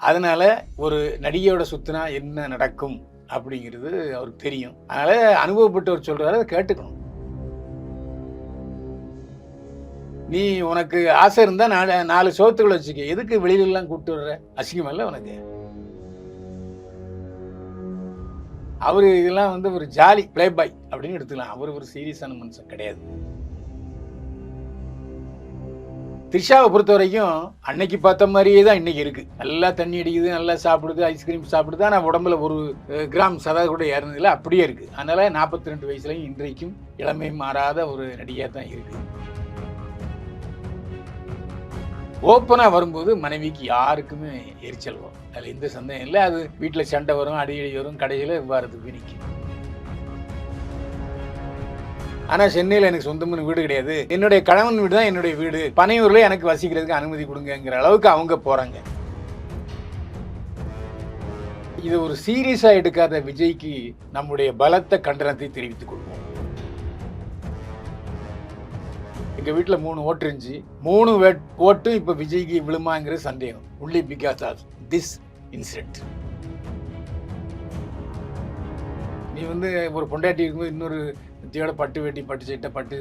அதனால ஒரு நடிகையோட சுத்தினா என்ன நடக்கும் அப்படிங்கிறது அவருக்கு தெரியும். அதனால அனுபவப்பட்டவர் சொல்றாரு, அதை கேட்டுக்கணும். நீ உனக்கு ஆசை இருந்தா 4 சோத்துக்களை வச்சுக்க, எதுக்கு வெளியில எல்லாம் கூப்பிட்டு வர்ற? அசிங்கம் இல்ல உனக்கு? அவரு இதெல்லாம் வந்து ஒரு ஜாலி பிளே பாய் அப்படின்னு எடுத்துக்கலாம். அவர் ஒரு சீரியஸான மனுஷன் கிடையாது. த்ரிஷாவை பொறுத்த வரைக்கும் அன்னைக்கு பார்த்த மாதிரியே தான் இன்னைக்கு இருக்கு. நல்லா தண்ணி அடிக்குது, நல்லா சாப்பிடுது, ஐஸ்கிரீம் சாப்பிடுது. ஆனால் உடம்புல ஒரு கிராம் சதா கூட ஏறினதில்லை, அப்படியே இருக்கு. அதனால 42 வயசுலையும் இன்றைக்கும் இளமை மாறாத ஒரு நடிகையாக தான் இருக்கு. ஓப்பனா வரும்போது மனைவிக்கு யாருக்குமே எரிச்சல் வரும், அதில் எந்த சந்தேகம் இல்லை. அது வீட்டில் சண்டை வரும், அடிக்கடி வரும், கடைசியில் விவாதத்துக்கு நிற்கும். ஆனால் சென்னையில் எனக்கு சொந்தமான வீடு கிடையாது, என்னுடைய கணவன் வீடு தான் என்னுடைய வீடு, பனையூரில் எனக்கு வசிக்கிறதுக்கு அனுமதி கொடுங்கிற அளவுக்கு அவங்க போறாங்க. இது ஒரு சீரியஸா எடுக்காத விஜய்க்கு நம்முடைய பலத்த கண்டனத்தை தெரிவித்துக் கொள்வோம். எங்க வீட்டில் 3 ஓட்டு இருந்துச்சு, 3 ஓட்டும் இப்ப விஜய்க்கு விழுமாங்கிற சந்தேகம். only because of this incident. நீ வந்து ஒரு பொண்டாட்டி இருக்கும்போது இன்னொரு வித்தியோட பட்டு வேட்டி, பட்டு சட்டை, பட்டு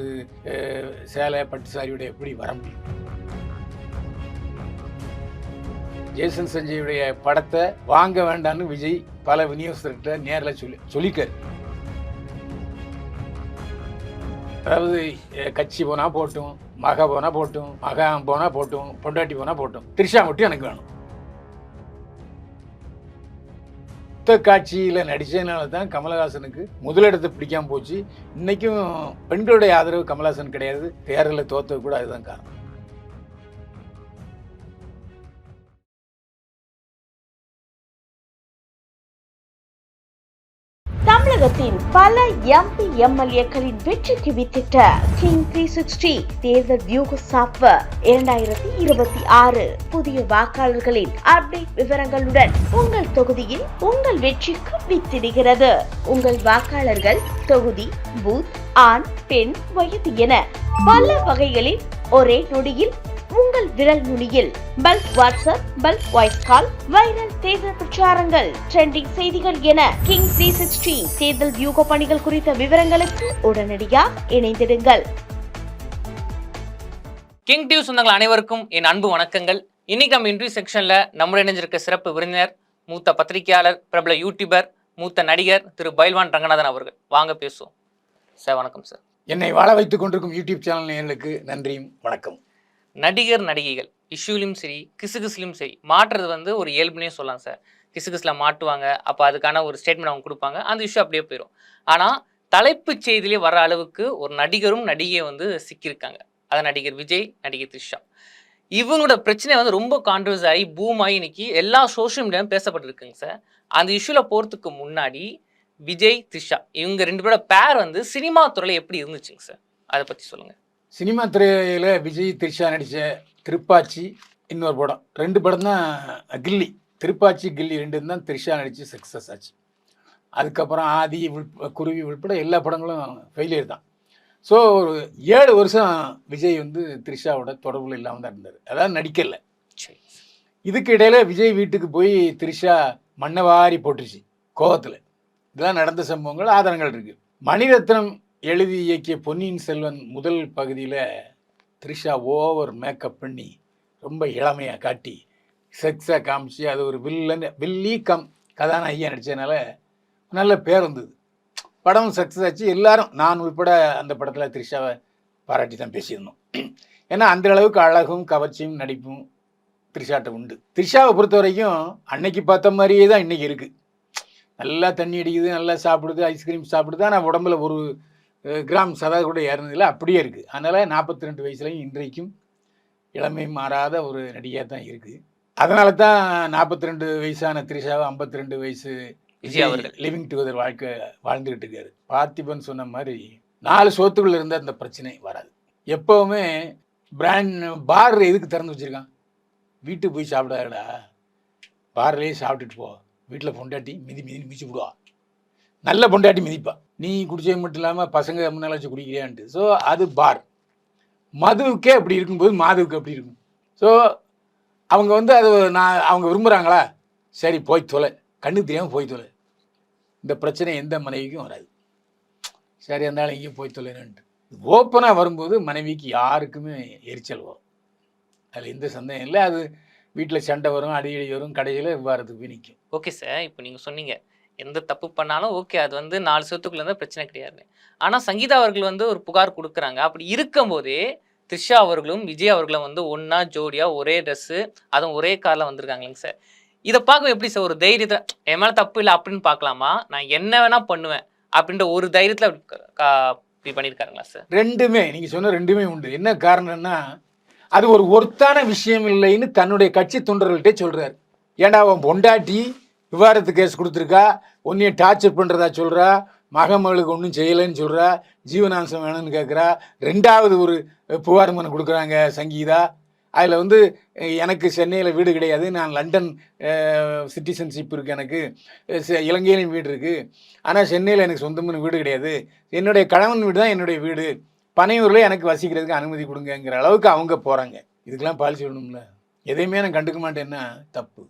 சேலை, பட்டு சாரியோட எப்படி வர முடியும்? ஜேசன் சஞ்சயுடைய படத்தை வாங்க வேண்டான்னு விஜய் பல விநியோகஸ்தர்கிட்ட நேரில் சொல்லிக்காரு. அதாவது கட்சி போனா போட்டும், மக போனா போட்டும், மகன் போனா போட்டும், பொண்டாட்டி போனா போட்டும், த்ரிஷா மட்டும் எனக்கு வேணும். காட்சியில நடிச்சதுனால தான் கமலஹாசனுக்கு முதலிடத்தை பிடிக்காம போச்சு. இன்னைக்கும் பெண்களுடைய ஆதரவு கமலஹாசன் கிடையாது, தேர்தலில் தோத்தது கூட அதுதான் காரணம். தமிழகத்தின் பல எம்பி எம்எல்ஏக்களின் வெற்றிக்கு வித்திட்ட கிங் 360 தேர்தல் வியூக சாப்ட்வேர் 2026 புதிய வாக்காளர்களின் அப்டேட் விவரங்களுடன் உங்கள் தொகுதியில் உங்கள் வெற்றிக்கு வித்திடுகிறது. உங்கள் வாக்காளர்கள் தொகுதி, பூத், ஆண், பெண், வயது என பல வகைகளில் ஒரே நொடியில் உங்கள் விரல் நுனியில் bulk WhatsApp, bulk voice call, viral தேர்தல் பிரச்சாரங்கள், ட்ரெண்டிங் செய்திகள் என கிங் 360 தேர்தல் வியூக பணிகள் குறித்த விவரங்களுக்கு உடனடியாக இணைந்திடுங்கள். கிங் டிவி சொந்தங்கள் அனைவருக்கும் என் அன்பு வணக்கங்கள். இன்னைக்கு நம்ம இன்டர்வியூ செக்ஷன்ல நம்முடைய இணைஞ்சிருக்க சிறப்பு விருந்தினர், மூத்த பத்திரிகையாளர், பிரபல யூடியூபர், மூத்த நடிகர் திரு பைல்வான் ரங்கநாதன் அவர்கள். வாங்க பேசுவோம். சார் வணக்கம். சார், என்னை வாழ வைத்துக் கொண்டிருக்கும் யூடியூப் சேனல் நேயர்களுக்கு நன்றியும் வணக்கம். நடிகர் நடிகைகள் இஷ்யூலையும் சரி, கிசுகிசுலையும் சரி, மாற்றுறது வந்து ஒரு இயல்புனே சொல்லலாம் சார். கிசுகிசுல மாட்டுவாங்க, அப்போ அதுக்கான ஒரு ஸ்டேட்மெண்ட் அவங்க கொடுப்பாங்க, அந்த இஷ்யூ அப்படியே போயிடும். ஆனால் தலைப்பு செய்தியிலே வர அளவுக்கு ஒரு நடிகரும் நடிகையை வந்து சிக்கியிருக்காங்க. அது நடிகர் விஜய், நடிகை த்ரிஷா. இவங்களோட பிரச்சனை வந்து ரொம்ப கான்ட்ரவர்ஸ் ஆகி பூம் ஆகி இன்னைக்கு எல்லா சோஷியல் மீடியாவும் பேசப்பட்டிருக்குங்க சார். அந்த இஷ்யூவில் போகிறதுக்கு முன்னாடி விஜய், த்ரிஷா இவங்க 2 பேரோட பேர் வந்து சினிமா துறையில் எப்படி இருந்துச்சுங்க சார், அதை பற்றி சொல்லுங்கள். சினிமா துறையில் விஜய் த்ரிஷா நடித்த திருப்பாச்சி, இன்னொரு படம், 2 படம் தான் கில்லி. திருப்பாச்சி, கில்லி 2 தான் த்ரிஷா நடித்து சக்ஸஸ் ஆச்சு. அதுக்கப்புறம் ஆதி, குருவி உள்பட எல்லா படங்களும் ஃபெயிலியர் தான். ஸோ ஒரு 7 வருஷம் விஜய் வந்து த்ரிஷாவோட தொடர்பில் இல்லாமல் தான் இருந்தார், அதாவது நடிக்கலை. இதுக்கு இடையில விஜய் வீட்டுக்கு போய் த்ரிஷா மண்ணை வாரி போட்டுருச்சு கோவத்தில். இதெல்லாம் நடந்த சம்பவங்கள், ஆதாரங்கள் இருக்குது. மணிரத்னம் எழுதி இயக்கிய பொன்னியின் செல்வன் முதல் பகுதியில் த்ரிஷா ஓவர் மேக்கப் பண்ணி ரொம்ப இளமையாக காட்டி செக்ஸாக காமிச்சு அது ஒரு வில்லி கதாநாயகியாக நடித்ததுனால நல்ல பேர் வந்தது. படம் சக்ஸஸ் ஆச்சு. எல்லாரும், நான் உட்பட அந்த படத்தில் த்ரிஷாவை பாராட்டி தான் பேசியிருந்தோம். ஏன்னா அந்த அளவுக்கு அழகும் கவர்ச்சியும் நடிப்பும் த்ரிஷாட்ட உண்டு. த்ரிஷாவை பொறுத்த வரைக்கும் அன்னைக்கு பார்த்த மாதிரியே தான் இன்றைக்கி இருக்குது. நல்லா தண்ணி அடிக்குது, நல்லா சாப்பிடுது, ஐஸ்கிரீம் சாப்பிடுது. ஆனால் உடம்புல ஒரு கிராம் சதா கூட ஏறினதில்லை, அப்படியே இருக்குது. அதனால் 42 வயசுலையும் இன்றைக்கும் இளமை மாறாத ஒரு நடிகையாக தான் இருக்குது. அதனால தான் 42 வயசான த்ரிஷாவை 52 வயசு விஜய் அவர்கள் லிவிங் டுகெதர் வாழ்க்கை வாழ்ந்துக்கிட்டு இருக்காரு. பார்த்திபன் சொன்ன மாதிரி 4 சோத்துக்குள்ள இருந்தால் அந்த பிரச்சனை வராது. எப்போவுமே பார் எதுக்கு திறந்து வச்சுருக்கான்? வீட்டுக்கு போய் சாப்பிடாதடா, பார்லேயே சாப்பிட்டுட்டு போ. வீட்டில் பொண்டாட்டி மிதிச்சு விடுவா, நல்ல பொண்டாட்டி மிதிப்பா. நீ குடிச்சது மட்டும் இல்லாமல் பசங்க முன்னால் வச்சு குடிக்கிறியான்ட்டு. ஸோ அது பார். மதுவுக்கே அப்படி இருக்கும்போது மாதுவுக்கு அப்படி இருக்கும். ஸோ அவங்க வந்து அது அவங்க விரும்புகிறாங்களா? சரி போய் தொலை, கண்ணு தெரியாமல் போய் தொலை, இந்த பிரச்சனை எந்த மனைவிக்கும் வராது. சரி இருந்தாலும் எங்கேயும் போய் தொலைன்ட்டு ஓப்பனாக வரும்போது மனைவிக்கு யாருக்குமே எரிச்சல் வரும். அதில் எந்த சந்தேகம் இல்லை. அது வீட்டில் சண்டை வரும், அடிக்கடி வரும், கடையில் விவாதத்துக்கு போய் நிற்கும். ஓகே சார், இப்போ நீங்கள் சொன்னீங்க எந்த தப்பு பண்ணாலும் ஓகே, அது வந்து 4 செவத்துக்குள்ள இருந்தால் பிரச்சனை கிடையாது. ஆனால் சங்கீதா அவர்கள் வந்து ஒரு புகார் கொடுக்குறாங்க. அப்படி இருக்கும்போதே த்ரிஷா அவர்களும் விஜய் அவர்களும் வந்து ஒன்றா ஜோடியாக ஒரே ட்ரெஸ்ஸு, அதுவும் ஒரே காரில் வந்திருக்காங்களேங்க சார். இதை பார்க்க எப்படி சார் ஒரு தைரியத்தை, என் மேலே தப்பு இல்லை அப்படின்னு பார்க்கலாமா, நான் என்ன வேணால் பண்ணுவேன் அப்படின்ற ஒரு தைரியத்தில் இப்படி பண்ணியிருக்காருங்களா சார்? ரெண்டுமே நீங்கள் சொன்ன ரெண்டுமே உண்டு. என்ன காரணம்னா அது ஒரு ஒர்த்தான விஷயம் இல்லைன்னு தன்னுடைய கட்சி தொண்டர்கள்ட்டே சொல்கிறார். ஏன்டா அவன் பொண்டாட்டி விவாதத்து கேஸ் கொடுத்துருக்கா, ஒன்றையும் டார்ச்சர் பண்ணுறதா சொல்கிறா, மகளுக்கு ஒன்றும் செய்யலைன்னு சொல்கிறா, ஜீவனாம்சம் வேணும்னு கேட்குறா, 2வது ஒரு புகார் மனு கொடுக்குறாங்க சங்கீதா. அதில் வந்து எனக்கு சென்னையில் வீடு கிடையாது, நான் லண்டன் சிட்டிசன்ஷிப் இருக்குது, எனக்கு இலங்கையிலும் வீடு இருக்குது, ஆனால் சென்னையில் எனக்கு சொந்தமான வீடு கிடையாது, என்னுடைய கணவன் வீடு தான் என்னுடைய வீடு, பனையூரில் எனக்கு வசிக்கிறதுக்கு அனுமதி கொடுங்கங்கிற அளவுக்கு அவங்க போகிறாங்க. இதுக்கெல்லாம் பாலிசி சொல்லணும்ல. எதையுமே நான் கண்டுக்க மாட்டேன்னா தப்பு.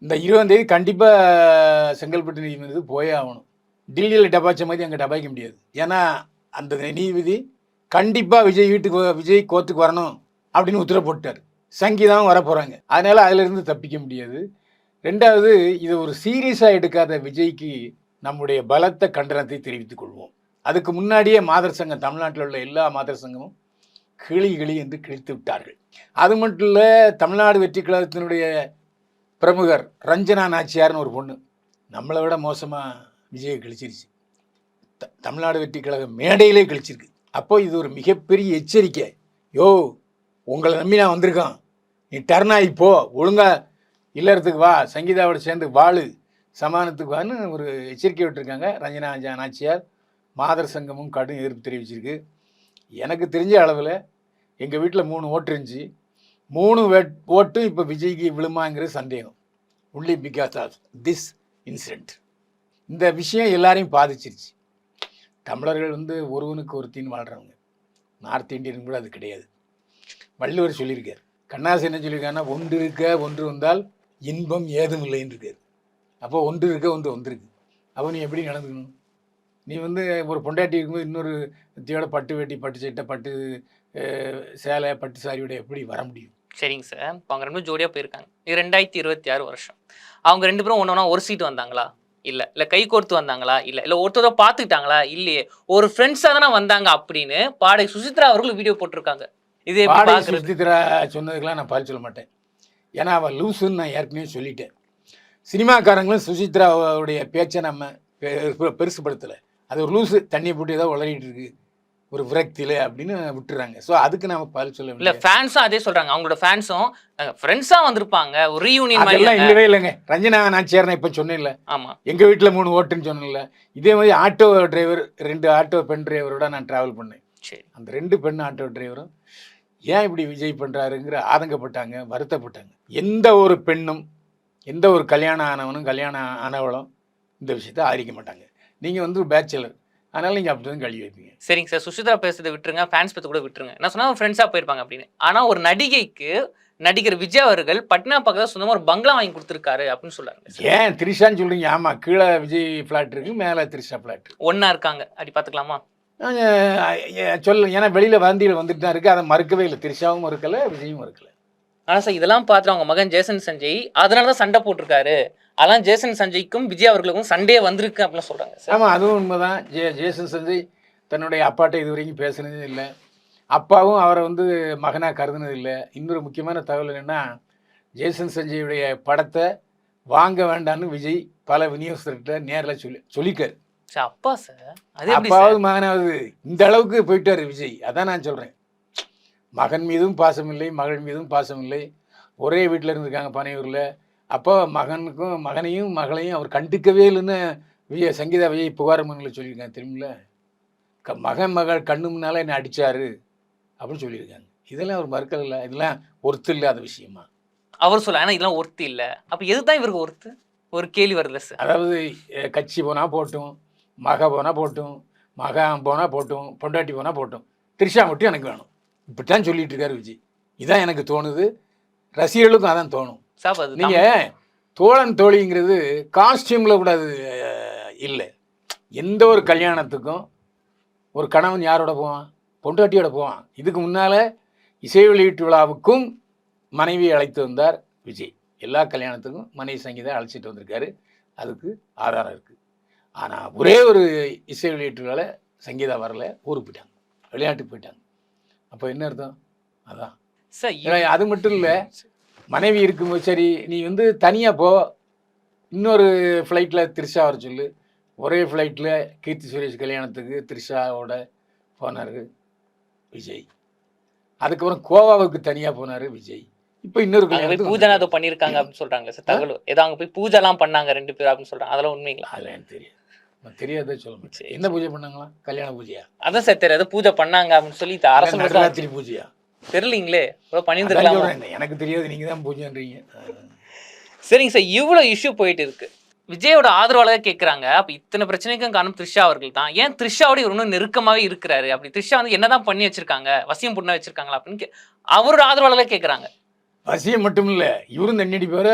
இந்த 20ஆம் தேதி கண்டிப்பாக செங்கல்பட்டு நீதிமன்றத்து போயே ஆகணும். டில்லியில் டபாய்ச்ச மாதிரி அங்கே டபாய்க்க முடியாது. ஏன்னா அந்த நீதிபதி கண்டிப்பாக விஜய் கோர்ட்டுக்கு வரணும் அப்படின்னு உத்தரவு போட்டார். சங்கீதாவும் வர போகிறாங்க. அதனால் அதிலிருந்து தப்பிக்க முடியாது. 2வது, இதை ஒரு சீரியஸாக எடுக்காத விஜய்க்கு நம்முடைய பலத்த கண்டனத்தை தெரிவித்துக் கொள்வோம். அதுக்கு முன்னாடியே மாதர் சங்கம், தமிழ்நாட்டில் உள்ள எல்லா மாதர் சங்கமும் கிளி என்று கிழித்து விட்டார்கள். அது மட்டும் இல்லை, தமிழ்நாடு வெற்றி கழகத்தினுடைய பிரமுகர் ரஞ்சனா நாச்சியார்னு ஒரு பொண்ணு நம்மளை விட மோசமாக விஜயை கிழிச்சிருச்சு. தமிழ்நாடு வெற்றி கழகம் மேடையிலே கிழிச்சிருக்கு. அப்போ இது ஒரு மிகப்பெரிய எச்சரிக்கை. யோ, உங்களை நம்பி நான் வந்திருக்கான், நீ டர்னாகி போ, ஒழுங்கா இல்லறதுக்கு வா, சங்கீதாவோட சேர்ந்து வாழு, சமானத்துக்கு வான்னு ஒரு எச்சரிக்கை விட்டுருக்காங்க ரஞ்சனா நாச்சியார். மாதர் சங்கமும் கடும் எதிர்ப்பு தெரிவிச்சிருக்கு. எனக்கு தெரிஞ்ச அளவில் எங்கள் வீட்டில் 3 ஓட்டு இருந்துச்சு. 3 ஓட்டும் இப்போ விஜய்க்கு விழுமாங்கிற சந்தேகம். Only because of this incident. இந்த விஷயம் எல்லாரையும் பாதிச்சிருச்சு. தமிழர்கள் வந்து ஒருவனுக்கு ஒருத்தின்னு வாழ்கிறவங்க. நார்த் இந்தியன் கூட அது கிடையாது. வள்ளுவர் சொல்லியிருக்கார். கண்ணாசி என்ன சொல்லியிருக்காருன்னா, ஒன்று இருக்க ஒன்று வந்தால் இன்பம் ஏதும் இல்லைன்னு இருக்கார். அப்போ ஒன்று இருக்க ஒன்று வந்திருக்கு. அப்போ நீ எப்படி நடந்துக்கணும்? நீ வந்து ஒரு பொண்டாட்டி இருக்கும்போது இன்னொரு தியோட பட்டு வேட்டி, பட்டு சட்டை, பட்டு சேலை, பட்டு சாரியோட எப்படி வர முடியும்? சரிங்க சார், இப்போ அவங்க 2 ஜோடியாக போயிருக்காங்க. இது 2026 வருஷம். அவங்க 2 பேரும் ஒன்றா ஒரு சீட் வந்தாங்களா? இல்லை கை கோர்த்து வந்தாங்களா? இல்லை ஒருத்தர் பார்த்துக்கிட்டாங்களா? இல்லையே, ஒரு ஃப்ரெண்ட்ஸாக தானே வந்தாங்க அப்படின்னு பாடகி சுசித்ரா அவர்கள் வீடியோ போட்டிருக்காங்க. இது பாடகி சுசித்ரா சொன்னதுக்கெல்லாம் நான் பால் சொல்ல மாட்டேன். ஏன்னா அவள் லூசுன்னு நான் ஏற்கனவே சொல்லிட்டேன். சினிமாக்காரங்களும் சுசித்ராவுடைய பேச்சை நம்ம பெருசுப்படுத்தலை. அது ஒரு லூஸு, தண்ணியை போட்டு ஏதோ உளறிட்டு இருக்கு ஒரு விரக்தியில் அப்படின்னு விட்டுறாங்க. ஸோ அதுக்கு நம்ம பால் சொல்ல இல்லை. ஃபேன்ஸும் அதே சொல்கிறாங்க. அவங்களோட ஃபேன்ஸும் ஃப்ரெண்ட்ஸாக வந்திருப்பாங்க, ஒரு ரீயூனியன் மாதிரி. எல்லாம் இல்லவே இல்லைங்க. ரஞ்சனா நாச்சியார் நான் இப்போ சொன்னேன்ல, ஆமாம், எங்கள் வீட்டில் 3 ஓட்டுன்னு சொன்னேன்ல, இதே மாதிரி ஆட்டோ டிரைவர் 2 ஆட்டோ பெண் டிரைவரோட நான் ட்ராவல் பண்ணேன். சரி, அந்த 2 பெண் ஆட்டோ டிரைவரும் ஏன் இப்படி விஜய் பண்ணுறாருங்கிற ஆதங்கப்பட்டாங்க, வருத்தப்பட்டாங்க. எந்த ஒரு பெண்ணும், எந்த ஒரு கல்யாணம் ஆனவனும் கல்யாணம் ஆனவளும் இந்த விஷயத்த ஆதரிக்க மாட்டாங்க. நீங்கள் வந்து பேச்சுலர், அதனால் நீங்கள் அப்படி தான் கழுவி வைப்பீங்க. சரிங்க சார், சுசித்ரா பேசுறதை விட்டுருங்க, ஃபேன்ஸ் பற்றி கூட விட்டுருங்க. நான் சொன்னால் ஃப்ரெண்ட்ஸாக போயிருப்பாங்க அப்படின்னு. ஆனால் ஒரு நடிகைக்கு நடிகர் விஜய் அவர்கள் பட்னா பக்கத்தில் சொந்தமாக ஒரு பங்களா வாங்கி கொடுத்துருக்காரு அப்படின்னு சொல்கிறாங்க. ஏன் த்ரிஷான்னு சொல்கிறீங்க? ஆமாம், கீழே விஜய் ஃப்ளாட் இருக்குது, மேலே த்ரிஷா ஃப்ளாட் ஒன்றா இருக்காங்க. அப்படி பார்த்துக்கலாமா? சொல்ல, ஏன்னா வெளியில் வந்தியில் வந்துட்டு தான் இருக்குது. அதை மறுக்கவே இல்லை. த்ரிஷாவும் மறுக்கலை, விஜயும் மறுக்கலை. ஆனால் சார், இதெல்லாம் பார்த்துட்டு அவங்க மகன் ஜேசன் சஞ்சய் அதனால தான் சண்டை போட்டிருக்காரு. அதான் ஜேசன் சஞ்சய்க்கும் விஜய் அவர்களுக்கும் சண்டே வந்திருக்கு அப்படின்னு சொல்கிறாங்க. ஆமாம், அதுவும் உண்மைதான். ஜேசன் சஞ்சய் தன்னுடைய அப்பாட்ட இது வரைக்கும் பேசுனதே இல்லை. அப்பாவும் அவரை வந்து மகனாக கருதுனது இல்லை. இன்னொரு முக்கியமான தகவல் என்னென்னா, ஜேசன் சஞ்சயுடைய படத்தை வாங்க வேண்டான்னு விஜய் பல விநியோகஸ்தர்கிட்ட நேரில் சொல்லிக்காரு. அப்பா சார், அப்பாவது மகனாவது இந்த அளவுக்கு போயிட்டார் விஜய். அதான் நான் சொல்கிறேன். மகன் மீதும் பாசம் இல்லை, மகள் மீதும் பாசம் இல்லை. ஒரே வீட்டில் இருந்திருக்காங்க பனையூரில். அப்போ மகனையும் மகளையும் அவர் கண்டுக்கவே இல்லைன்னு சங்கீதா விஜய் புகார் மனுவில் சொல்லியிருக்காங்க. தெரியுமில்ல, மகள் கண்ணு முன்னால் என்னை அடித்தார் அப்படின்னு சொல்லியிருக்காங்க. இதெல்லாம் ஒரு மறுக்கல் இல்லை, இதெல்லாம் ஒர்த்து இல்லாத விஷயமா அவர் சொல்ல. ஆனால் இதெல்லாம் ஒர்த்து இல்லை. அப்போ எதுதான் இவருக்கு ஒர்த்து? ஒரு கேள்வி வருது சார். அதாவது கட்சி போனால் போட்டும், மக போனால் போட்டும், மகன் போனால் போட்டும், பொண்டாட்டி போனால் போட்டும், த்ரிஷா மட்டும் எனக்கு வேணும், இப்படித்தான் சொல்லிட்டு இருக்காரு விஜய். இதான் எனக்கு தோணுது, ரசிகர்களுக்கும் அதான் தோணும். நீங்கள் தோழன் தோழிங்கிறது காஸ்டியூமில் கூட அது இல்லை. எந்த ஒரு கல்யாணத்துக்கும் ஒரு கணவன் யாரோட போவான்? பொண்டாட்டியோட போவான். இதுக்கு முன்னால் இசை வெளியீட்டு விழாவுக்கும் மனைவி அழைத்து வந்தார் விஜய். எல்லா கல்யாணத்துக்கும் மனைவி சங்கீதா அழைச்சிட்டு வந்திருக்காரு. அதுக்கு ஆதாரம் இருக்குது. ஆனால் ஒரே ஒரு இசை வெளியீட்டு விழாவில் சங்கீதா வரல, ஊருக்கு போயிட்டாங்க, வெளிநாட்டுக்கு போயிட்டாங்க. அப்போ என்ன அர்த்தம்? அதான் சார் அது மட்டும் இல்லை, மனைவி இருக்கும்போது சரி நீ வந்து தனியாக போ, இன்னொரு ஃப்ளைட்டில் த்ரிஷா வர சொல்லு. ஒரே ஃப்ளைட்டில் கீர்த்தி சுரேஷ் கல்யாணத்துக்கு த்ரிஷாவோட போனார் விஜய். அதுக்கப்புறம் கோவாவுக்கு தனியாக போனார் விஜய். இப்போ இன்னொரு கல்யாணத்துக்கு பூஜை ஏதோ பண்ணியிருக்காங்க அப்படின்னு சொல்கிறாங்க சார். தகவல் ஏதோ அங்கே போய் பூஜைலாம் பண்ணாங்க 2 பேர் அப்படின்னு சொல்கிறாங்க. அதெல்லாம் உண்மைங்களா? அதெல்லாம் எனக்கு தெரியாது, நான் தெரியாதே சொல்ல மாட்டேன். என்ன பூஜை பண்ணாங்களா? கல்யாண பூஜையா? அதான் சார் தெரியாது. பூஜை பண்ணாங்க அப்படின்னு சொல்லி அரசு நவராத்திரி பூஜையா? தெரியலீங்களே, பண்ணியிருந்துருக்கலாம். எனக்கு தெரியாது, நீங்கள் தான் பூஜைன்றீங்க. சரிங்க சார், இவ்வளோ இஷ்யூ போயிட்டு இருக்கு. விஜயோட ஆதரவாளர் கேட்குறாங்க, அப்போ இத்தனை பிரச்சனைக்கும் காரணம் த்ரிஷா அவர்கள் தான். ஏன் த்ரிஷாவோட இன்னும் நெருக்கமாகவே இருக்கிறாரு? அப்படி த்ரிஷா வந்து என்னதான் பண்ணி வச்சிருக்காங்க, வசியம் பண்ண வச்சிருக்காங்களா அப்படின்னு அவரோட ஆதரவாளர் கேட்குறாங்க. வசியம் மட்டும் இல்லை, இவரும் தண்ணி அடிப்பவர,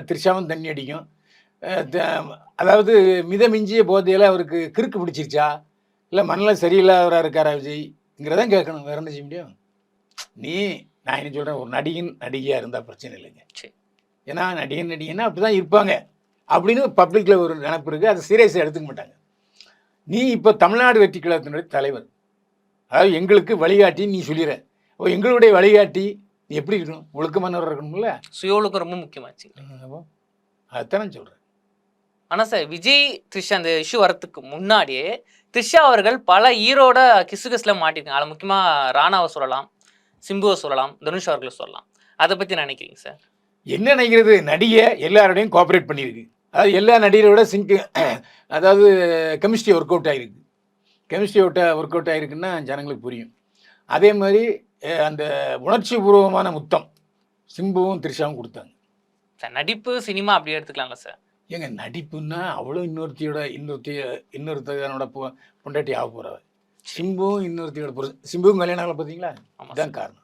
த்ரிஷாவும் தண்ணி அடிக்கும். அதாவது மிதமிஞ்சிய போதையில் அவருக்கு கிறுக்கு பிடிச்சிருச்சா, இல்லை மண்ணில் சரியில்லாதவராக இருக்காரா விஜய்ங்கிறதான் கேட்கணும். வேற என்ன செய்ய முடியும்? நான் என்ன சொல்கிறேன், ஒரு நடிகையாக இருந்தால் பிரச்சனை இல்லைங்க. ஏன்னா நடிகைன்னா அப்படி தான் இருப்பாங்க அப்படின்னு பப்ளிக்கில் ஒரு நினைப்பு இருக்குது. அதை சீரியஸாக எடுத்துக்க மாட்டாங்க. நீ இப்போ தமிழ்நாடு வெற்றி கழகத்தினுடைய தலைவர், அதாவது எங்களுக்கு வழிகாட்டி நீ சொல்லிடுற. அப்போ எங்களுடைய வழிகாட்டி நீ எப்படி இருக்கணும்? ஒழுக்கமானவராக இருக்கணும்ல. சுய ஒழுக்கம் ரொம்ப முக்கியமாச்சு. அதுதான் நான் சொல்கிறேன். ஆனால் சார், விஜய் த்ரிஷா அந்த இஷ்யூ வரத்துக்கு முன்னாடியே த்ரிஷா அவர்கள் பல ஈரோட கிசுகிஸில் மாட்டிருக்காங்க. அதில் முக்கியமாக ராணாவை சொல்லலாம், சிம்புவை சொல்லலாம், தனுஷ் அவர்களை சொல்லலாம். அதை பற்றி நினைக்கிறீங்க சார்? என்ன நினைக்கிறது? நடிகை எல்லாரோடையும் கோஆப்ரேட் பண்ணியிருக்கு. அதாவது எல்லா நடிகரோட அதாவது கெமிஸ்ட்ரி ஒர்க் அவுட் ஆகிருக்கு. கெமிஸ்ட்ரி ஒர்க் அவுட் ஆகிருக்குன்னா ஜனங்களுக்கு புரியும். அதே மாதிரி அந்த உணர்ச்சி பூர்வமான முத்தம் சிம்புவும் த்ரிஷாவும் கொடுத்தாங்க. சார் நடிப்பு சினிமா அப்படி எடுத்துக்கலாம்ல சார்? ஏங்க நடிப்புன்னா அவ்வளோ இன்னொருத்தனோட பொண்டாட்டி ஆக போகிறவ. சிம்புவும் இன்னொருத்தியோட சிம்புவும் கல்யாணம் ஆகல, பார்த்தீங்களா? அதுதான் காரணம்.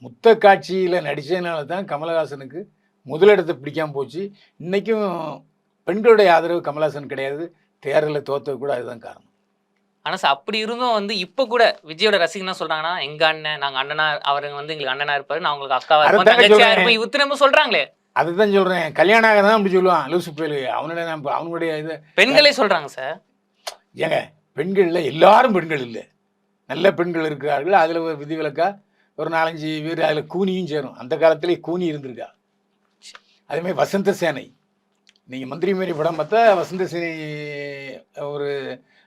முத்த காட்சியில் நடித்ததுனால தான் கமலஹாசனுக்கு முதலிடத்தை பிடிக்காமல் போச்சு. இன்றைக்கும் பெண்களுடைய ஆதரவு கமலஹாசன் கிடையாது. தேர்தலில் தோற்றது கூட அதுதான் காரணம். ஆனால் சார், அப்படி இருந்தும் வந்து இப்போ கூட விஜயோட ரசிகனா சொல்கிறாங்கன்னா, எங்கள் அண்ணன், நாங்கள் அண்ணனா, அவருங்க வந்து எங்களுக்கு அண்ணனா இருப்பாரு, நான் உங்களுக்கு அக்காவா இருப்பேன், தங்கச்சியா இருப்பேன், இத்தனை சொல்கிறாங்களே. அதுதான் சொல்கிறேன், கல்யாணம் ஆக தான் அப்படி சொல்லுவான் லூசு பேரு. அவனுடைய இது பெண்களே சொல்கிறாங்க சார். ஏங்க பெண்களில் எல்லாரும் பெண்கள் இல்லை, நல்ல பெண்கள் இருக்கிறார்கள். அதில் ஒரு விதிவிலக்கா ஒரு 4-5 பேர் அதில் கூனியும் சேரும். அந்த காலத்திலே கூனி இருந்திருக்கா. அதேமாதிரி வசந்த சேனை, நீங்கள் மந்திரி மாரி படம் பார்த்தா வசந்த சேனை ஒரு,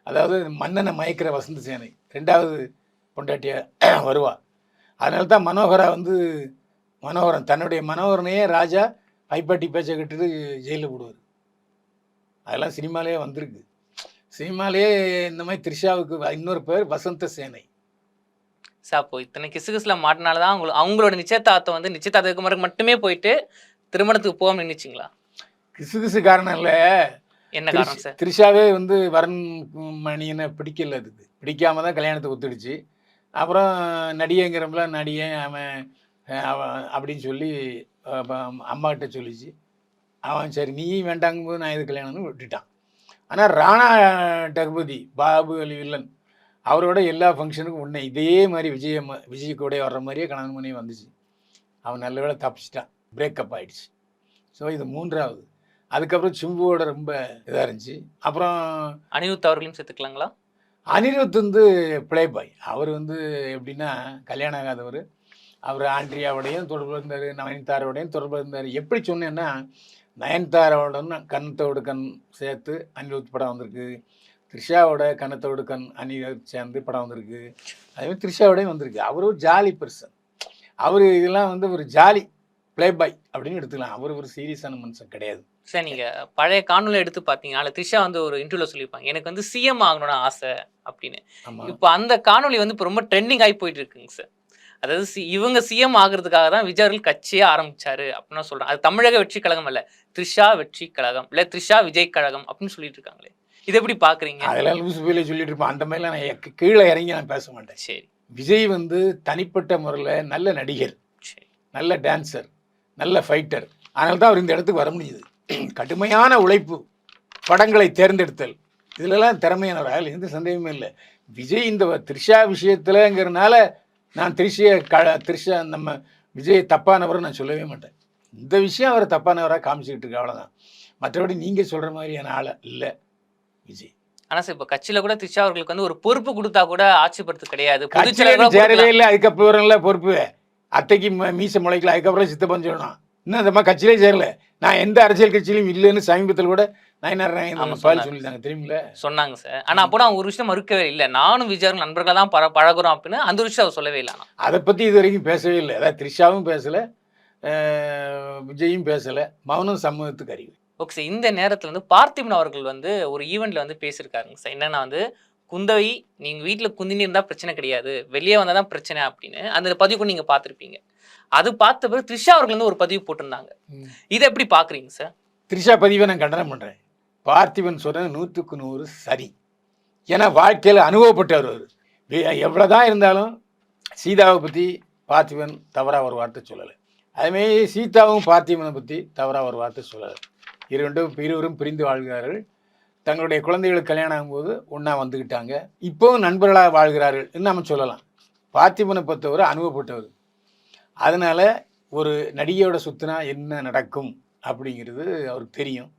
அதாவது மன்னனை மயக்கிற வசந்த சேனை 2வது பொண்டாட்டியாக வருவா. அதனால தான் மனோகரன் தன்னுடைய மனோகரனையே ராஜா ஐப்பாட்டி பேச்சை கட்டுட்டு ஜெயிலில் போடுவார். அதெல்லாம் சினிமாலேயே வந்திருக்கு. சினிமாலேயே இந்த மாதிரி த்ரிஷாவுக்கு இன்னொரு பேர் வசந்த சேனை. சார், அப்போ இத்தனை கிசுகிஸில் மாட்டினால தான் அவங்களோட நிச்சயதார்த்தம் வந்து நிச்சயதார்த்தத்துக்கு முறை மட்டுமே போயிட்டு திருமணத்துக்கு போகாமல் நின்றுச்சிங்களா? கிசுகிசு காரணம் இல்லை. என்ன காரணம் சார்? த்ரிஷாவே வந்து வரன் மணியனை பிடிக்கல, அதுக்கு பிடிக்காம தான் கல்யாணத்தை ஒத்துடுச்சு. அப்புறம் நடிகைங்கிறப்பல நடிகை அவன் அப்படின்னு சொல்லி அம்மாக்கிட்ட சொல்லிச்சு. அவன் சரி நீ வேண்டாங்கும்போது நான் இது கல்யாணம்னு விட்டுட்டான். ஆனால் ராணா டகுபதி, பாகுபலி வில்லன், அவரோட எல்லா ஃபங்க்ஷனுக்கும் உடனே இதே மாதிரி விஜய் கூட வர்ற மாதிரியே கணவன் மனைவி வந்துச்சு. அவன் நல்ல வேளை தப்பிச்சிட்டான், பிரேக்கப் ஆகிடுச்சு. ஸோ இது 3வது. அதுக்கப்புறம் சிம்புவோட ரொம்ப இதாக இருந்துச்சு. அப்புறம் அனிருத் அவர்களையும் சேர்த்துக்கலாங்களா? அனிருத் வந்து பிளே பாய். அவர் வந்து எப்படின்னா கல்யாணம் ஆகாதவர். அவர் ஆண்ட்ரியாவோடையும் தொடர்பு இருந்தார், நயன்தாராவோடையும் தொடர்பு இருந்தார். எப்படி சொன்னேன்னா, நயன்தாராவோட கண்ணத்தோடு கண் சேர்த்து அனிருத் படம் வந்திருக்கு, த்ரிஷாவோட கண்ணத்தோடு கண் அனிருத் சேர்ந்து படம் வந்திருக்கு, அதேமாதிரி த்ரிஷாவோடையும் வந்திருக்கு. அவர் ஒரு ஜாலி பர்சன். அவர் இதெல்லாம் வந்து ஒரு ஜாலி பிளே பாய் அப்படின்னு எடுத்துக்கலாம். அவர் ஒரு சீரியஸான மனுஷன் கிடையாது. சார், நீங்கள் பழைய காணொலி எடுத்து பார்த்தீங்கன்னா அதில் த்ரிஷா வந்து ஒரு இன்டர்வியூவில் சொல்லியிருப்பாங்க, எனக்கு வந்து சிஎம் ஆகணும்னு ஆசை அப்படின்னு. இப்போ அந்த காணொலி வந்து இப்போ ரொம்ப ட்ரெண்டிங் ஆகி போயிட்டு இருக்குங்க சார். அதாவது இவங்க சிஎம் ஆகிறதுக்காக தான் விஜய் அவர்கள் கட்சியே ஆரம்பிச்சாரு அப்படின்னு சொல்கிறேன். அது தமிழக வெற்றி கழகம் அல்ல, த்ரிஷா வெற்றி கழகம், இல்லை த்ரிஷா விஜய் கழகம் அப்படின்னு சொல்லிட்டு இருக்காங்களே, இது எப்படி பார்க்குறீங்க? அதெல்லாம் லூசு பேர்ல சொல்லிட்டு இருப்பேன். அந்த மாதிரிலாம் நான் கீழே இறங்கி நான் பேச மாட்டேன். சரி, விஜய் வந்து தனிப்பட்ட முறையில் நல்ல நடிகர், நல்ல டான்சர், நல்ல ஃபைட்டர். அதனால தான் அவர் இந்த இடத்துக்கு வர முடியுது. கடுமையான உழைப்பு, படங்களை தேர்ந்தெடுத்தல், இதிலெல்லாம் திறமையானவர். அதில் எந்த சந்தேகமே இல்லை. விஜய் இந்த த்ரிஷா விஷயத்துலங்கிறனால நான் த்ரிஷா நம்ம விஜய் தப்பானவரை நான் சொல்லவே மாட்டேன். இந்த விஷயம் அவரை தப்பானவராக காமிச்சிக்கிட்டு இருக்கு, அவ்வளோதான். மற்றபடி நீங்கள் சொல்கிற மாதிரியான ஆளை இல்லை விஜய். ஆனா சார் இப்போ கட்சியில கூட த்ரிஷா அவர்களுக்கு வந்து ஒரு பொறுப்பு கொடுத்தா கூட ஆட்சிப்படுத்து கிடையாது. கட்சியில் சேரவே இல்லை. அதுக்கப்புறம் பொறுப்பு அத்தைக்கு மீச முளைக்கல, அதுக்கப்புறம் சித்தப்பன் சொல்லணும். இன்னும் அந்த மாதிரி கட்சியிலே சேரல. நான் எந்த அரசியல் கட்சியிலும் இல்லைன்னு சமீபத்தில் கூட சொல்லிட்டாங்க, தெரியுமில்ல? சொன்னாங்க சார். ஆனா அப்போ அவங்க ஒரு விஷயம் மறுக்கவே இல்லை. நானும் விஜய் நண்பர்கள் தான் பழகுறோம் அப்படின்னு அந்த ஒரு விஷயம் அவர் சொல்லவே இல்லை. அதை பற்றி இது வரைக்கும் பேசவே இல்லை. அதாவது த்ரிஷாவும் பேசலை, விஜயும் பேசலை, மௌனம் சமூகத்துக்கு அறிவு. Okay sir. இந்த நேரத்தில் வந்து பார்த்திபன் அவர்கள் வந்து ஒரு ஈவெண்ட்ல வந்து பேசியிருக்காருங்க சார். என்னன்னா வந்து குந்தவை நீங்கள் வீட்டில் குந்தினி இருந்தால் பிரச்சனை கிடையாது, வெளியே வந்தால் தான் பிரச்சனை அப்படின்னு அந்த பதிவு கூட நீங்கள் பார்த்துருப்பீங்க. அது பார்த்த பிறகு த்ரிஷா அவர்கள் வந்து ஒரு பதிவு போட்டிருந்தாங்க. இதை எப்படி பார்க்குறீங்க சார்? த்ரிஷா பதிவை நான் கண்டனம் பண்ணுறேன். பார்த்திபன் சொல்கிறது 100க்கு 100 சரி. ஏன்னா வாழ்க்கையில் அனுபவப்பட்டவர் அவர். எவ்வளோதான் இருந்தாலும் சீதாவை பற்றி பார்த்திபன் தவறாக ஒரு வார்த்தை சொல்லலை. அதுமாரி சீதாவும் பார்த்திபனை பற்றி தவறாக ஒரு வார்த்தை சொல்லலை. இருவரும் பிரிந்து வாழ்கிறார்கள். தங்களுடைய குழந்தைகளுக்கு கல்யாணம் ஆகும்போது ஒன்றா வந்துக்கிட்டாங்க. இப்போவும் நண்பர்களாக வாழ்கிறார்கள் நம்ம சொல்லலாம். பார்த்திபனை பொறுத்தவரை அனுபவப்பட்டவர். அதனால் ஒரு நடிகையோட சுற்றினா என்ன நடக்கும் அப்படிங்கிறது அவருக்கு தெரியும்.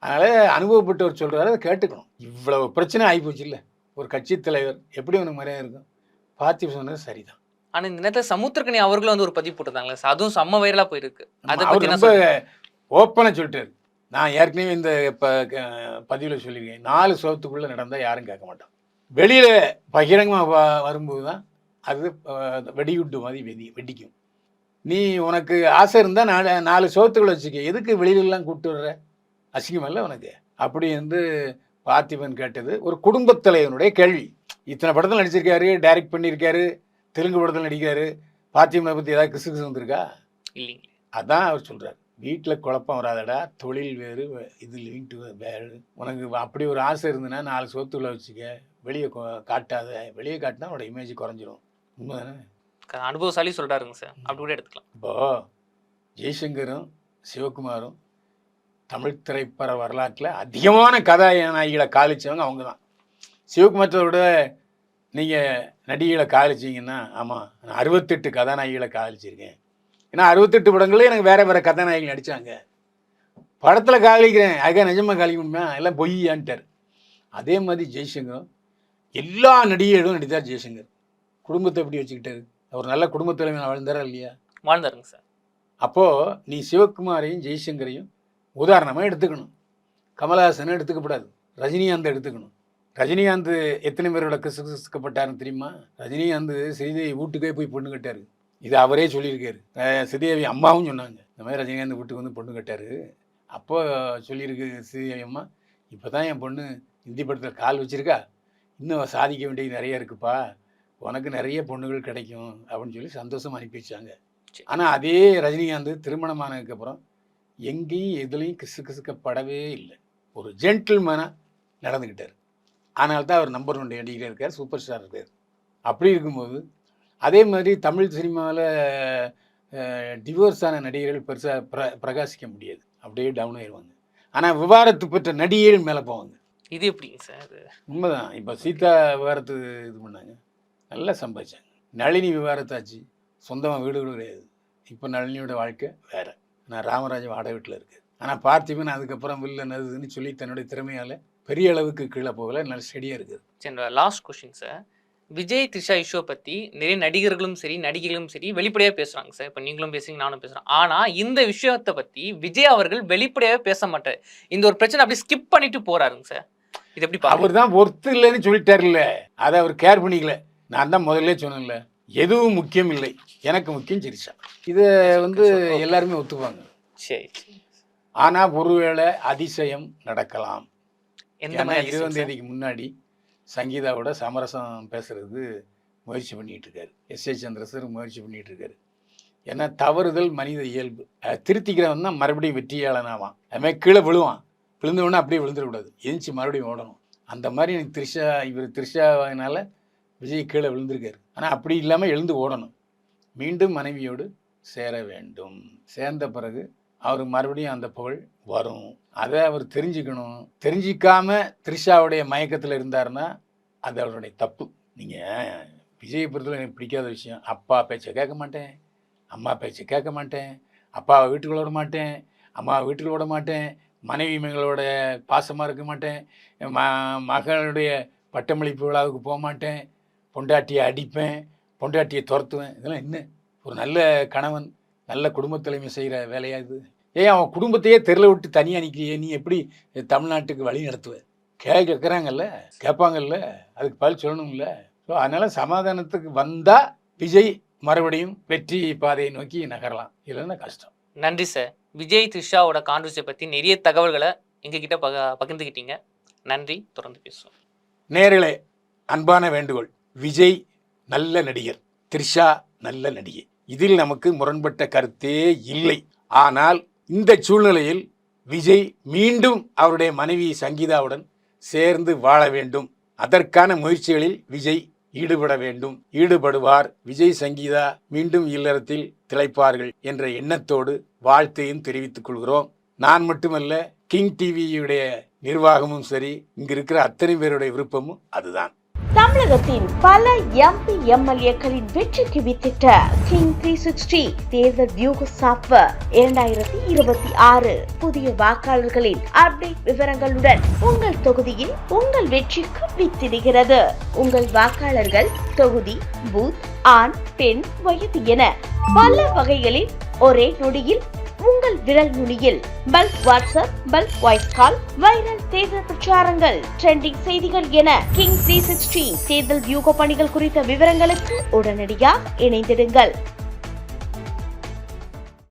அதனால் அனுபவப்பட்டவர் சொல்கிறாரு, அதை கேட்டுக்கணும். இவ்வளவு பிரச்சனை ஆகிப்போச்சு இல்லை, ஒரு கட்சி தலைவர் எப்படி உனக்கு மரியாதை இருக்கும்? பார்த்திபன் சொன்னது சரிதான். ஆனால் இந்த நேரத்தில் சமுத்திரக்கனி அவர்களும் வந்து ஒரு பதிவு போட்டிருந்தாங்களே சார், அதுவும் செம்ம வைரலாக போயிருக்கு. அவர் ரொம்ப ஓப்பனாக சொல்லிட்டாரு. நான் ஏற்கனவே இந்த பதிவில் சொல்லியிருக்கேன், 4 சோத்துக்குள்ளே நடந்தால் யாரும் கேட்க மாட்டான். வெளியில் பகிரங்கமாக வரும்போது தான் அது வெடிகுண்டு மாதிரி வெடிக்கும். நீ உனக்கு ஆசை இருந்தால் 4 சோத்துக்குள்ளே வச்சுக்க, எதுக்கு வெளியிலலாம் கூப்பிட்டு வர்ற? அசிங்கமல்ல உனக்கு? அப்படி வந்து பார்த்திபன் கேட்டது ஒரு குடும்பத் தலைவனுடைய கேள்வி. இத்தனை படத்தில் நடிச்சிருக்காரு, டைரக்ட் பண்ணியிருக்காரு, தெலுங்கு படத்தில் நடிக்கிறாரு. பார்த்திபனை பற்றி ஏதாவது கிசு வந்திருக்கா? இல்லைங்க. அதான் அவர் சொல்கிறார், வீட்டில் குழப்பம் வராதடா, தொழில் வேறு, இது லிவிங் டு வேறு. உனக்கு அப்படி ஒரு ஆசை இருந்ததுன்னா 4 சோத்துக்குள்ளே வச்சுக்க, வெளியே காட்டாத. வெளியே காட்டினா அவனோட இமேஜ் குறைஞ்சிரும். உண்மைதானே? அனுபவசாலி சொல்கிறாருங்க சார், அப்படி கூட எடுத்துக்கலாம். இப்போது ஜெய்சங்கரும் சிவகுமாரும் தமிழ் திரைப்பட வரலாற்றில் அதிகமான கதாநாயகிகளை காலிச்சவங்க அவங்க தான். சிவகுமாரத்தை விட நீங்கள் நடிகைகளை காலிச்சிங்கன்னா, ஆமாம் நான் 68 கதாநாயகிகளை காலிச்சிருக்கேன். ஏன்னா 68 படங்களே எனக்கு வேறு கதாநாயகி நடித்தாங்க. படத்தில் காலிக்கிறேன், அதுக்காக நிஜமாக காலிக்க முடியுமா? எல்லாம் பொய்யான்ட்டார். அதே மாதிரி ஜெய்சங்கரும் எல்லா நடிகைகளும் நடித்தார். ஜெய்சங்கர் குடும்பத்தை எப்படி வச்சுக்கிட்டாரு? அவர் நல்ல குடும்பத் தலைவன் வாழ்ந்தாரா இல்லையா? வாழ்ந்தாருங்க சார். அப்போது நீ சிவகுமாரையும் ஜெய்சங்கரையும் உதாரணமாக எடுத்துக்கணும். கமலஹாசனை எடுத்துக்கப்படாது, ரஜினிகாந்தை எடுத்துக்கணும். ரஜினிகாந்த் எத்தனை பேரோட கிசுக்கப்பட்டாருன்னு தெரியுமா? ரஜினிகாந்த் ஸ்ரீதேவி வீட்டுக்கே போய் பொண்ணு கட்டாரு. இது அவரே சொல்லியிருக்காரு. ஸ்ரீதேவி அம்மாவும் சொன்னாங்க, இந்த மாதிரி ரஜினிகாந்த் வீட்டுக்கு வந்து பொண்ணு கட்டாரு. அப்போ சொல்லியிருக்கு ஸ்ரீதேவி அம்மா, இப்போ தான் என் பொண்ணு ஹிந்தி படத்தில் கால் வச்சுருக்கா, இன்னும் சாதிக்க வேண்டியது நிறைய இருக்குப்பா, உனக்கு நிறைய பொண்ணுகள் கிடைக்கும் அப்படின்னு சொல்லி சந்தோஷம் அனுப்பி வச்சாங்க. ஆனால் அதே ரஜினிகாந்த் திருமணமானதுக்கப்புறம் எங்கேயும் எதுலேயும் கிசுக்கப்படவே இல்லை. ஒரு ஜென்டில்மேனாக நடந்துக்கிட்டார். ஆனால் தான் அவர் நம்பர் 1 நடிகராக இருக்கார், சூப்பர் ஸ்டார் இருக்கார். அப்படி இருக்கும்போது அதே மாதிரி தமிழ் சினிமாவில் டிவோர்ஸ் ஆன நடிகர்கள் பெருசாக பிரகாசிக்க முடியாது, அப்படியே டவுன் ஆயிடுவாங்க. ஆனால் விவாகரத்து பெற்ற நடிகர்கள் மேலே போவாங்க. இது எப்படிங்க சார்? உண்மைதான். இப்போ சீதா விவாகரத்து இது பண்ணாங்க, நல்லா சம்பாதிச்சாங்க. நளினி விவாகரத்தாச்சு, சொந்தமாக வீடு கிடையாது. இப்போ நளினியோட வாழ்க்கை வேறு. நான் ராமராஜ் வாடகை வீட்டில் இருக்குது. ஆனால் பார்த்திபன் அதுக்கப்புறம் வில்லன் அதுன்னு சொல்லி தன்னுடைய திறமையால் பெரிய அளவுக்கு கீழே போகல, நல்ல ஸ்டடியாக இருக்குது. சரி, last question sir. Vijay Trisha இஷ்யூவை பற்றி நிறைய நடிகர்களும் சரி நடிகைகளும் சரி வெளிப்படையாக பேசுகிறாங்க சார். இப்போ நீங்களும் பேசுறீங்க, நானும் பேசுகிறேன். ஆனால் இந்த விஷயத்தை பற்றி விஜய் அவர்கள் வெளிப்படையாகவே பேச மாட்டார். இந்த ஒரு பிரச்சனை அப்படி ஸ்கிப் பண்ணிட்டு போகிறாருங்க சார். இது எப்படி? அவர் தான் ஒர்த்து இல்லைன்னு சொல்லிட்டார்ல, அதை அவர் கேர் பண்ணிக்கல. நான் தான் முதல்ல சொன்னேன்ல, எதுவும் முக்கியம் இல்லை, எனக்கு முக்கியம் த்ரிஷா. இதை வந்து எல்லாருமே ஒத்துப்பாங்க. சரி. ஆனால் ஒருவேளை அதிசயம் நடக்கலாம். எந்த ஏன்னா மாதிரி 20ஆம் தேதிக்கு முன்னாடி சங்கீதாவோட சமரசம் பேசுறதுக்கு முயற்சி பண்ணிகிட்டு இருக்காரு. எஸ்.ஏ. சந்திரசேகர் முயற்சி பண்ணிகிட்டு இருக்காரு. ஏன்னா தவறுதல் மனித இயல்பு. திருத்திக்கிறவன் தான் மறுபடியும் வெற்றியாளனாவான். அதுமாதிரி கீழே விழுவான், விழுந்தவொடனே அப்படியே விழுந்துடக்கூடாது, எந்திச்சு மறுபடியும் ஓடணும். அந்த மாதிரி எனக்கு த்ரிஷாவினால விஜய் கீழே விழுந்திருக்காரு. ஆனால் அப்படி இல்லாமல் எழுந்து ஓடணும், மீண்டும் மனைவியோடு சேர வேண்டும். சேர்ந்த பிறகு அவர் மறுபடியும் அந்த புகழ் வரும். அதை அவர் தெரிஞ்சுக்கணும். தெரிஞ்சிக்காம த்ரிஷாவுடைய மயக்கத்தில் இருந்தாருன்னா அது அவருடைய தப்பு. நீங்கள் விஜய் பொறுத்தவரை எனக்கு பிடிக்காத விஷயம், அப்பா பேச்சை கேட்க மாட்டேன், அம்மா பேச்சை கேட்க மாட்டேன், அப்பாவை வீட்டுக்குள்ள விட மாட்டேன், அம்மாவை வீட்டுக்குள்ள விட மாட்டேன், மனைவி மகளோட பாசமாக இருக்க மாட்டேன், மகளுடைய பட்டமளிப்பு விழாவுக்கு போக மாட்டேன், பொண்டாட்டியை அடிப்பேன், பொண்டாட்டியை துரத்துவேன். இதெல்லாம் என்ன ஒரு நல்ல கணவன் நல்ல குடும்ப தலைமை செய்கிற வேலையா இது? ஏன் அவன் குடும்பத்தையே தெருல விட்டு தனியாக நிற்கிறியே, நீ எப்படி தமிழ்நாட்டுக்கு வழி நடத்துவ? கேட்குறாங்கல்ல, கேட்பாங்கல்ல, அதுக்கு பதில் சொல்லணும்ல. ஸோ அதனால் சமாதானத்துக்கு வந்தால் விஜய் மறுபடியும் வெற்றி பாதையை நோக்கி நகரலாம், இல்லைன்னா கஷ்டம். நன்றி சார். விஜய் த்ரிஷாவோட கான்ட்ரவர்சியை பற்றி நிறைய தகவல்களை எங்ககிட்ட பகிர்ந்துக்கிட்டீங்க. நன்றி. தொடர்ந்து பேசுவோம். நேர்களே, அன்பான வேண்டுகோள், விஜய் நல்ல நடிகர், த்ரிஷா நல்ல நடிகை, இதில் நமக்கு முரண்பட்ட கருத்தே இல்லை. ஆனால் இந்த சூழ்நிலையில் விஜய் மீண்டும் அவருடைய மனைவி சங்கீதாவுடன் சேர்ந்து வாழ வேண்டும். அதற்கான முயற்சிகளில் விஜய் ஈடுபட வேண்டும். ஈடுபடுவார். விஜய் சங்கீதா மீண்டும் இல்லறத்தில் திளைப்பார்கள் என்ற எண்ணத்தோடு வாழ்த்தையும் தெரிவித்துக் கொள்கிறோம். நான் மட்டுமல்ல, கிங் டிவியுடைய நிர்வாகமும் சரி, இங்கு இருக்கிற அத்தனை பேருடைய விருப்பமும் அதுதான். தமிழகத்தின் பல எம்பி எம்எல்ஏக்களின் வெற்றிக்கு வித்திட்ட கிங் 360 தேர்தல் வியூக சாப்ட்வேர் 2026 புதிய வாக்காளர்களின் அப்டேட் விவரங்களுடன் உங்கள் தொகுதியில் உங்கள் வெற்றிக்கு வித்திடுகிறது. உங்கள் வாக்காளர்கள் தொகுதி, பூத், ஆண், பெண், வயது என பல வகைகளில் ஒரே நொடியில் உங்கள் விரல் நுனியில் bulk WhatsApp, bulk voice call, viral தேர்தல் பிரச்சாரங்கள், ட்ரெண்டிங் செய்திகள் என கிங் 360 தேர்தல் வியூக பணிகள் குறித்த விவரங்களுக்கு உடனடியாக இணைந்திடுங்கள்.